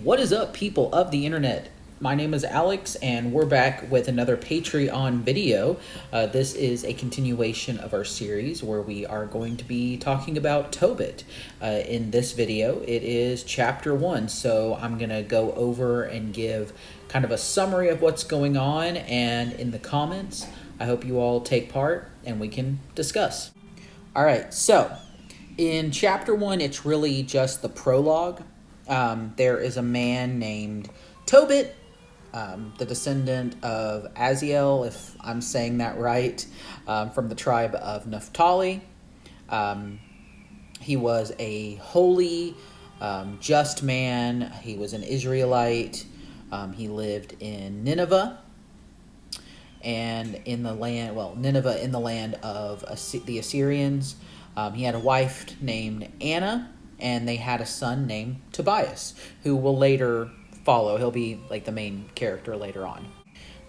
What is up, people of the internet? My name is Alex, and we're back with another Patreon video. This is a continuation of our series where we are going to be talking about Tobit. In this video, it is chapter 1, so I'm going to go over and give kind of a summary of what's going on, and in the comments, I hope you all take part and we can discuss. All right, so in chapter 1, it's really just the prologue. There is a man named Tobit, the descendant of Aziel, if I'm saying that right, from the tribe of Naphtali. He was a holy, just man. He was an Israelite. He lived in Nineveh, and in the land, Nineveh in the land of the Assyrians. He had a wife named Anna, and they had a son named Tobias, who will later follow. He'll be like the main character later on.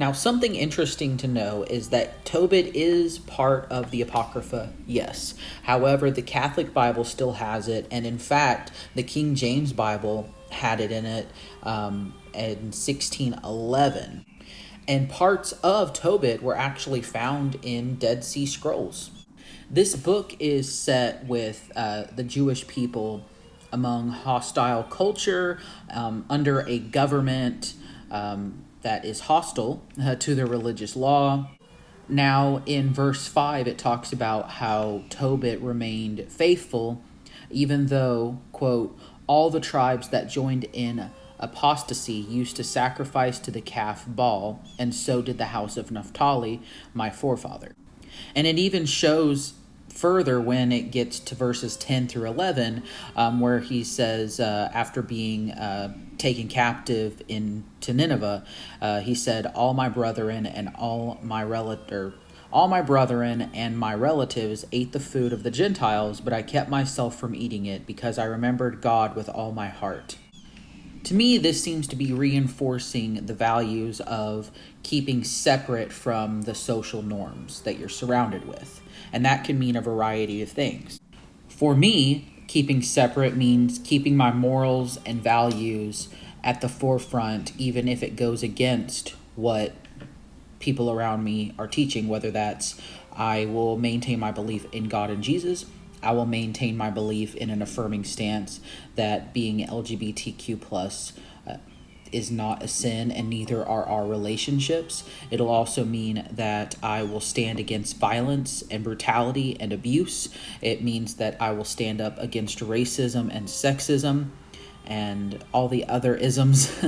Now, something interesting to know is that Tobit is part of the Apocrypha, yes. However, the Catholic Bible still has it, and in fact, the King James Bible had it in it in 1611. And parts of Tobit were actually found in Dead Sea Scrolls. This book is set with the Jewish people among hostile culture, under a government that is hostile to their religious law. Now, in verse 5, it talks about how Tobit remained faithful, even though, quote, all the tribes that joined in apostasy used to sacrifice to the calf Baal, and so did the house of Naphtali, my forefather. And it even shows further when it gets to verses 10 through 11, where he says, after being taken captive into Nineveh, he said, all my brethren and my relatives ate the food of the Gentiles, but I kept myself from eating it because I remembered God with all my heart. To me, this seems to be reinforcing the values of keeping separate from the social norms that you're surrounded with. And that can mean a variety of things. For me, keeping separate means keeping my morals and values at the forefront, even if it goes against what people around me are teaching, whether that's I will maintain my belief in God and Jesus. I will maintain my belief in an affirming stance that being LGBTQ plus is not a sin, and neither are our relationships. It'll also mean that I will stand against violence and brutality and abuse. It means that I will stand up against racism and sexism and all the other isms.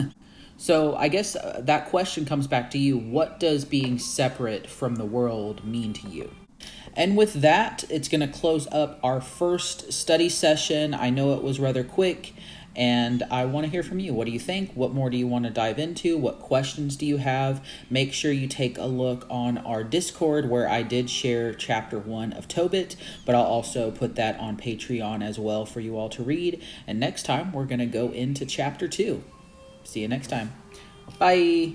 So I guess that question comes back to you. What does being separate from the world mean to you? And with that, it's going to close up our first study session. I know it was rather quick, and I want to hear from you. What do you think? What more do you want to dive into? What questions do you have? Make sure you take a look on our Discord, where I did share chapter 1 of Tobit, but I'll also put that on Patreon as well for you all to read. And next time, we're going to go into chapter 2. See you next time. Bye.